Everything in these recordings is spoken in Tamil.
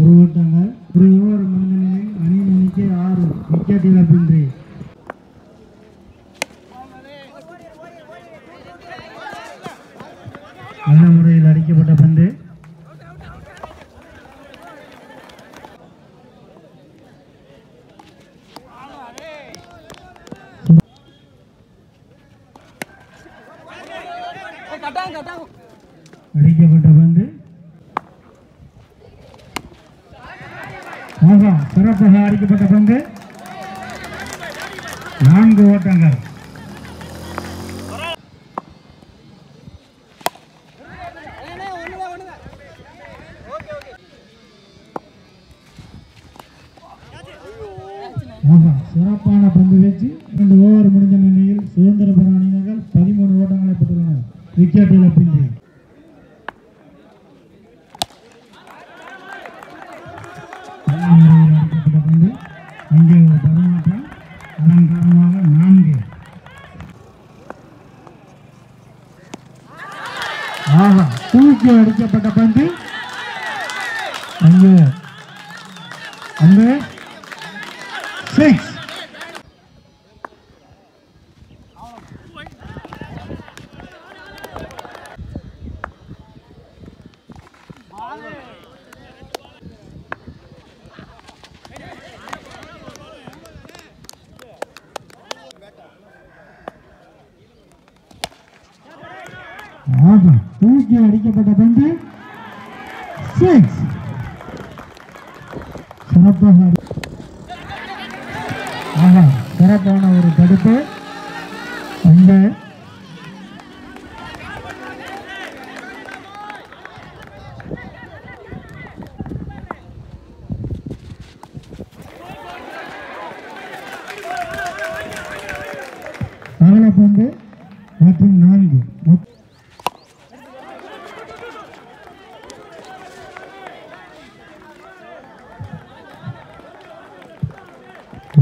ஒரு ஓட்டங்கள் ஒரு ஓவர் மனிதனில் அணிக்கு 6 விக்கெட் இழப்பின்றி நல்ல முறையில் அடிக்கப்பட்ட பந்து அடிக்கப்பட்ட பந்து சிறப்பாக அடிக்கப்பட்ட பந்து 4 ஓட்டங்கள் சிறப்பான பந்து வீச்சு 2 ஓவர் முடிந்த நிலையில் சுதந்திர பெற அணியினர்கள் 13 ஓட்டங்களை பெற்றுள்ளனர் விக்கெட் இழப்பின்றி அடிக்கப்பட்ட பந்து அங்கே ஒரு தடுமாற்றம் அதன் காரணமாக 4 தூக்கி அடிக்கப்பட்ட பந்து அங்கே 6 தூக்கி அடிக்கப்பட்ட பந்து 6 சிறப்பான ஒரு தடுப்பு அந்த பந்து மற்றும் 4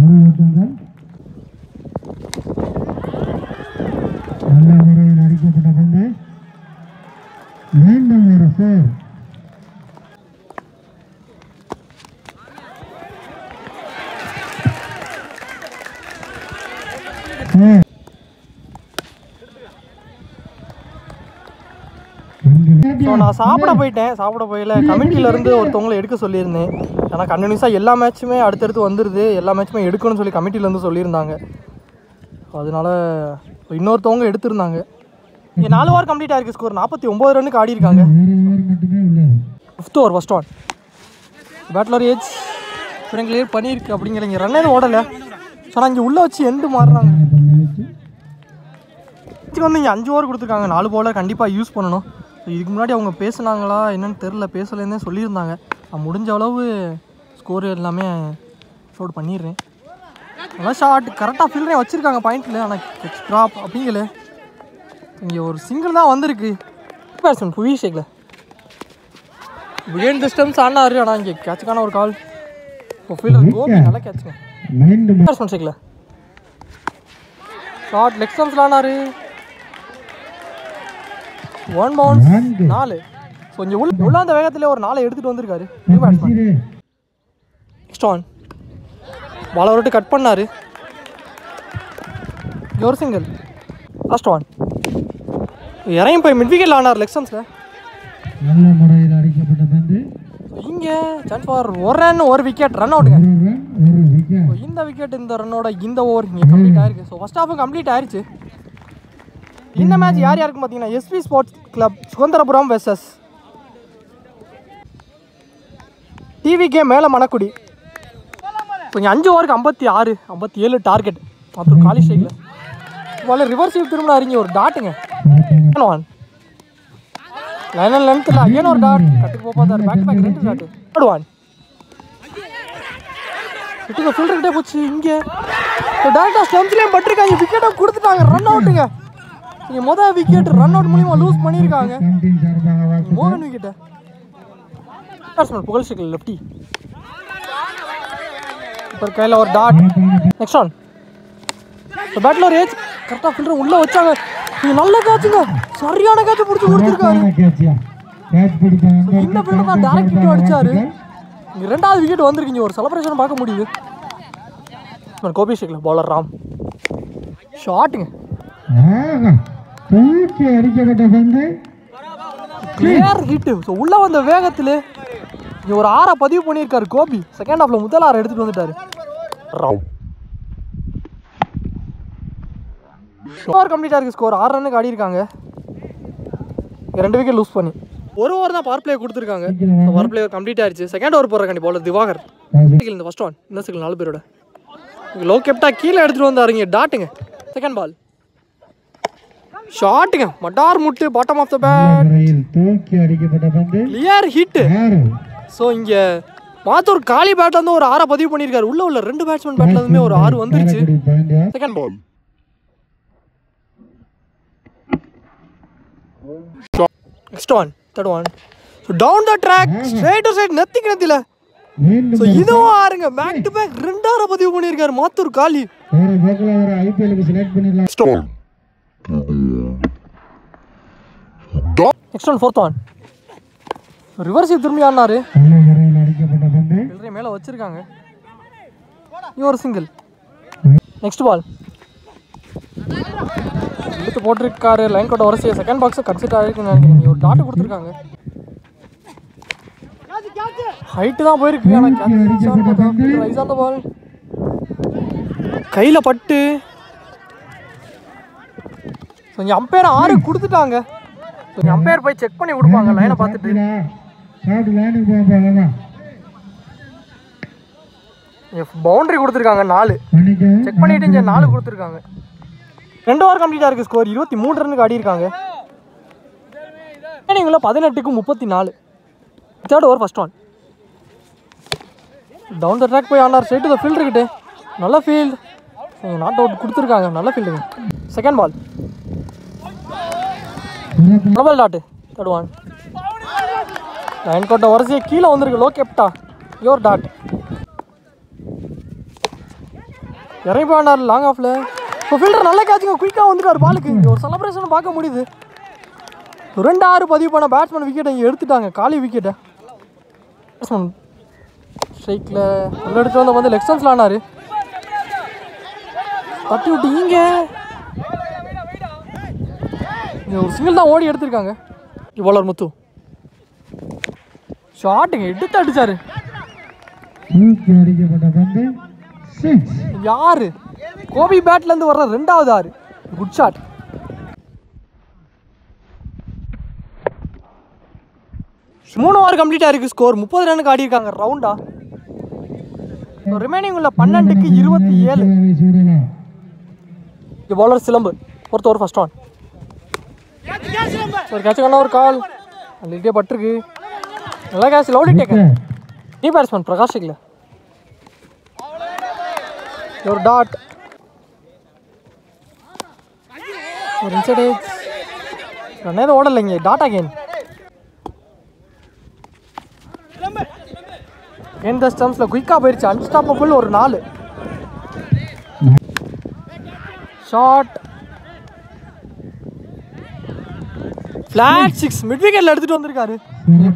ஓட்டங்கள் நல்ல முறையில் அடிக்கப்பட்ட பந்து மீண்டும் ஒரு 4 நான் சாப்பிட போயில கமிட்டியிலேருந்து ஒருத்தவங்களை எடுக்க சொல்லியிருந்தேன். ஆனால் கண்டினியூஸாக எல்லா மேட்சுமே அடுத்தடுத்து வந்துடுது, எல்லா மேட்சுமே எடுக்கணும்னு சொல்லி கமிட்டியிலேருந்து சொல்லியிருந்தாங்க. அதனால இன்னொருத்தவங்க எடுத்திருந்தாங்க. இங்கே 4 ஓவர் கம்ப்ளீட் ஆயிருக்கு. ஸ்கோர் 49 ரன்னுக்கு ஆடி இருக்காங்க. 5th ஓவர் ஃபர்ஸ்ட் ஒன் பேட்லர் ஏஜ் இப்போ கிளியர் பண்ணியிருக்கு. அப்படிங்கிற இங்கே ரன் எதுவும் ஓடலை. ஆனால் இங்கே உள்ளே வச்சு எண்டு மாறுறாங்க. வந்து இங்கே 5 ஓவர் கொடுத்துருக்காங்க. 4 பவுலர் கண்டிப்பாக யூஸ் பண்ணணும். இதுக்கு முன்னாடி அவங்க பேசுனாங்களா என்னன்னு தெரில, பேசலேருந்தே சொல்லியிருந்தாங்க. நான் முடிஞ்ச அளவு ஸ்கோர் எல்லாமே ஷோட் பண்ணிடுறேன். நல்லா ஷார்ட் கரெக்டாக ஃபீல்டே வச்சுருக்காங்க பாயிண்டில். ஆனால் ட்ராப் அப்படிங்கல இங்கே ஒரு சிங்கிள் தான் வந்திருக்கு. பேட்ஸ்மேன் புவிஷேக்கில் விகேன் டிஸ்டன்ஸ் ஆனார். ஆனால் இங்கே கேட்சுக்கான ஒரு கால். இப்போ ஃபீல்டர் கோபி நல்லா கேட்சுங்க. பேட்ஸ்மேன் ஷேக்கில் ஷார்ட் லெக் ஸ்டம்ஸில் ஆனார். 1 பவுன்ஸ் 4. ஸோ இங்கே உள்ள அந்த வேகத்தில் ஒரு 4 எடுத்துகிட்டு வந்திருக்காரு. நெக்ஸ்ட் ஆன் பாலை விட்டு கட் பண்ணார். ஒரு சிங்கிள். லாஸ்ட் ஒன் இறங்கி போய் மிட் விக்கெட்டில் ஆனார் லெக் ஸ்டம்ஸில். நல்ல முறையில் அடிக்கப்பட்ட பந்து இங்கே chance for 1 run 1 wicket run அவுட்டுங்க. இந்த விக்கெட் இந்த ரன்னோட இந்த ஓவர் இங்கே கம்ப்ளீட் ஆயிருக்கு. ஸோ ஃபர்ஸ்ட் ஹாஃபும் கம்ப்ளீட் ஆயிடுச்சு. இந்த மேட்ச் யார் யாருக்கு பார்த்தீங்கன்னா SP sports club Sugandharapuram versus TVK Mele Manakudi. கொஞ்சம் 5 ஓவருக்கு 56 57 டார்கெட். அப்புறம் காலி ஸ்ட்ரைக்கில் இவ்வளோ ரிவர்ஸிவ் திரும்ப அறிஞ்சு ஒரு டாட்டுங்க. ஒன் லைன் அண்ட் லென்த்தில் அகைன் ஒரு டாட் கட்டுக்கு போப்பாதார். Back back 2 dot. ஒன் கிட்ட ஃபீல்டர்கிட்டே போச்சு. இங்கே டேரக்டாக ஸ்டெம்ஸ்லேயும் பட்டிருக்காங்க, விக்கெட்டை கொடுத்துட்டாங்க, ரன் அவுட்டுங்க. இங்கே மொதல் விக்கெட் ரன் அவுட் மூலிமா லூஸ் பண்ணியிருக்காங்க. மோகன் விக்கெட்டை பேட்ஸ்மேன் புகழ்ச்சிக்கல் லெஃப்டி. இப்போ கையில் ஒரு டாட். நெக்ஸ்ட் ஆன் பேட்டில் ஒரு ஏஜ் கரெக்டாக ஃபில்டர் உள்ளே வச்சாங்க. இது நல்ல கேட்சுங்க, சரியான கேட்ச் பிடிச்சி கொடுத்துருக்காரு. இந்த ஃபில்டர் தான் டேரக்ட் ஹிட் அடிச்சாரு. இங்கே 2வது விக்கெட் வந்திருக்கீங்க, ஒரு செலிப்ரேஷன் பார்க்க முடியுது. கோபி ஷேக்கில் பவுலர் ராம் ஷாட்டுங்க, கிளியர் ஹிட். ஸோ உள்ளே வந்த வேகத்தில் இங்கே ஒரு 6 பதிவு பண்ணியிருக்காரு கோபி. செகண்ட் ஹாஃபில் முதல் 6 எடுத்துகிட்டு வந்துட்டாரு. ராம் ஓவர் கம்ப்ளீட்டாக இருக்குது. ஸ்கோர் 6 ரன்னுக்கு ஆடி இருக்காங்க. 2 விக்கெட் லூஸ் பண்ணி ஒரு ஓவர் தான் பவர் பிளே கொடுத்துருக்காங்க. பவர் பிளே கம்ப்ளீட் ஆயிடுச்சு. செகண்ட் ஓவர் போடுறாங்க பவுலர் திவாகர். இந்த ஃபர்ஸ்ட் ஒன் இந்த சிக்கல் 4 பேரோட லோ கெப்டா கீழே எடுத்துகிட்டு வந்தாருங்க. டாட்டுங்க. செகண்ட் பால் ஷாட்டுங்க, மட்டார் முட்டு, bottom of the bat, clear hit. So இங்கே மாத்தூர் காலி பேட்ல வந்து ஒரு 6 பதிவு பண்ணியிருக்காரு. உள்ள 2 பேட்ஸ்மேன் பேட்ல இருந்துமே ஒரு 6 வந்துருச்சு. Second ball next one third one. So down the track straight to side நத்திக்கு நத்தில. ஸோ இதுவும் ஆறுங்க, பேக் டு பேக் 2 பதிவு பண்ணியிருக்காரு மாத்தூர் காலி. Next one fourth one. Reverse திரும்பி ஆடினாரு, மேலே வச்சிருக்காங்க. ஒரு சிங்கிள். நெக்ஸ்ட் பால் எடுத்து போட்டிருக்காரு. லைன் கோட்டை வரிசையை செகண்ட் பாக்ஸை கன்சிடர் ஆகிருக்குன்னு நினைக்கிறேன். ஒரு டாட்டு கொடுத்துருக்காங்க. ஹைட்டு தான் போயிருக்கு, ஆனால் பால் கையில் பட்டு. கொஞ்சம் அம்பையர் 6 கொடுத்துட்டாங்க. கொஞ்சம் அம்பையர் போய் செக் பண்ணி கொடுப்பாங்க லைனை பார்த்துட்டு. பவுண்டரி கொடுத்துருக்காங்க 4. செக் பண்ணிட்டு இங்கே 4 கொடுத்துருக்காங்க. 2 ஓவர் கம்ப்ளீட்டாக இருக்குது. ஸ்கோர் 23 ரன்னுக்கு ஆடி இருக்காங்க. இன்னிங்ல 18க்கு 34. Third over first one. Down the track போய் ஆனார், ஸ்ட்ரைட் டு த ஃபீல்டர் கிட்டே. நல்ல ஃபீல்ட், நாட் அவுட் கொடுத்துருக்காங்க. நல்ல ஃபீல்டுங்க. Second ball double dot. Third one. Line கோட்டை வரிசையை கீழே வந்திருக்கு. லோ கெப்டா யோர் டாட். இறங்கி போனார் லாங் ஆஃப்ல. இப்போ ஃபீல்டர் நல்ல கேட்சுங்க, குயிக்காக வந்துட்டார் பாலுக்கு. ஒரு செலிப்ரேஷன் பார்க்க முடியுது. 2-6 பதிவு பண்ண பேட்ஸ்மேன் விக்கெட்டை இங்கே எடுத்துட்டாங்க, காலி விக்கெட்டை. பேட்ஸ்மேன் ஸ்ட்ரைக்கில் உள்ள எடுத்து வந்து லெக் ஸ்டம்ப்ஸில் ஆனார். தட்டி விட்டு இங்கே ஒரு சிங்கிள் தான் ஓடி எடுத்திருக்காங்க. பவுலர் முத்து ஷாட்டுங்க, எடுத்து அடிச்சாரு. யாரு கோபி பேட்ல இருந்து வர்ற 2வது 6. Good shot. மூணு ஓவர் கம்ப்ளீட்டாக இருக்குது. ஸ்கோர் 30 ரன்னுக்கு ஆடி இருக்காங்க ரவுண்டா. ரிமைனிங் உள்ள 12க்கு 27. பவுலர் சிலம்பு ஃபோர்த் ஓவர் ஃபர்ஸ்ட் ஒன். ஒரு கேட்சுக்கான ஒரு கால் அಲ್ಲಿட்டே பட்டிருக்கு. நல்லா கேட்ச், லவுடி டேக்கன். நீ பேட்ஸ்மேன் பிரகாஷ் இல்லை. ஒரு டாட், ஒரு இன்சைட் ஏஜ். ரன் எதுவும் ஓடலைங்க. Dot again. இந்த ஸ்டம்ப்ஸில் குயிக்காக போயிடுச்சு. அன்ஸ்டாப்பபிள் ஒரு 4 ஷாட். ஃபிளாட் 6 மிட் விக்கெட்டில் எடுத்துகிட்டு வந்திருக்காரு.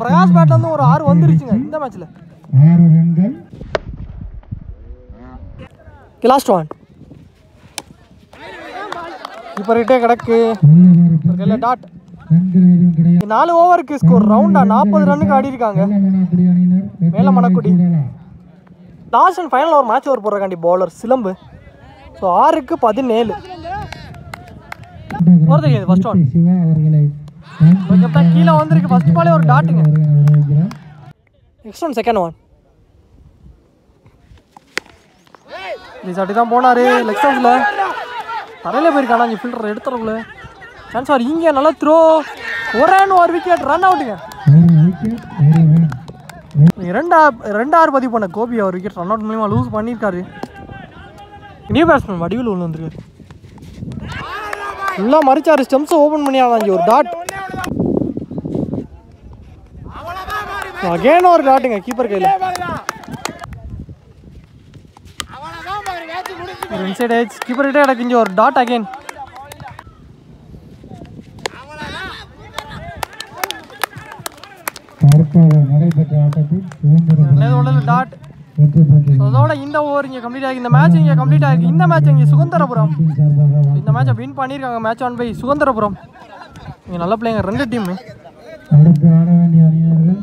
பிரகாஷ் பேட்ல இருந்து ஒரு 6 வந்துருச்சுங்க இந்த மேட்ச்சில். Last one. இப்போ ரிட்டே கிடக்கு. டாட். 4 ஓவருக்கு ஸ்கோர் ரவுண்டா 40 ரன்னுக்கு ஆடி இருக்காங்க. மேல மணக்குடி. லாஸ்ட் அண்ட் ஃபைனல் ஒரு மேட்ச் ஓவர் போடுறாண்டி பவுலர் சிலம்பு. ஸோ 6க்கு 17. போகிறதுக்கு ஃபர்ஸ்ட் ஒன். கொஞ்சம் தான் கீழே வந்திருக்கு. ஃபர்ஸ்ட் பாலே ஒரு டாட்டுங்க. Next one second one. சாட்டி தான் போனார் லெக் ஸ்டம்ப்ஸில். தரையில் போயிருக்கானா இங்கே ஃபில்டர் எடுத்துறக்குள்ள சான்ஸ் ஆர். இங்கே நல்லா த்ரோ. ஒரு விக்கெட் ரன் அவுட்டுங்க. 2 பதிவு பண்ண கோபி அவர் விக்கெட் ரன் அவுட் மூலியமாக லூஸ் பண்ணியிருக்காரு. நியூ பேட்ஸ்மேன் வடிவில் உள்ள வந்துருக்காரு. ஃபுல்லாக மறிச்சாரு, ஸ்டெம்ஸை ஓப்பன் பண்ணி ஆனாங்க. ஒரு டாட், அகேன் ஒரு டாட்டுங்க கீப்பர் கையில். ஒரு இன்சைட் ஏஜ் கீப்பர் கிட்டே கிடக்குங்க ஒரு டாட் அகேன். நடைபெற்ற ஆட்டத்தில் சுதந்திர டாட். அதோட இந்த ஓவர் இங்கே கம்ப்ளீட் ஆகி, இந்த மேட்ச் இங்கே கம்ப்ளீட் ஆகி. இந்த மேட்ச் இங்கே சுதந்திரபுரம் இந்த மேட்சை வின் பண்ணியிருக்காங்க. Match won by Suthanthirapuram. இங்கே நல்ல பிளேயங்க 2 டீமு. அடுத்து ஆட வேண்டிய அணியினர்கள்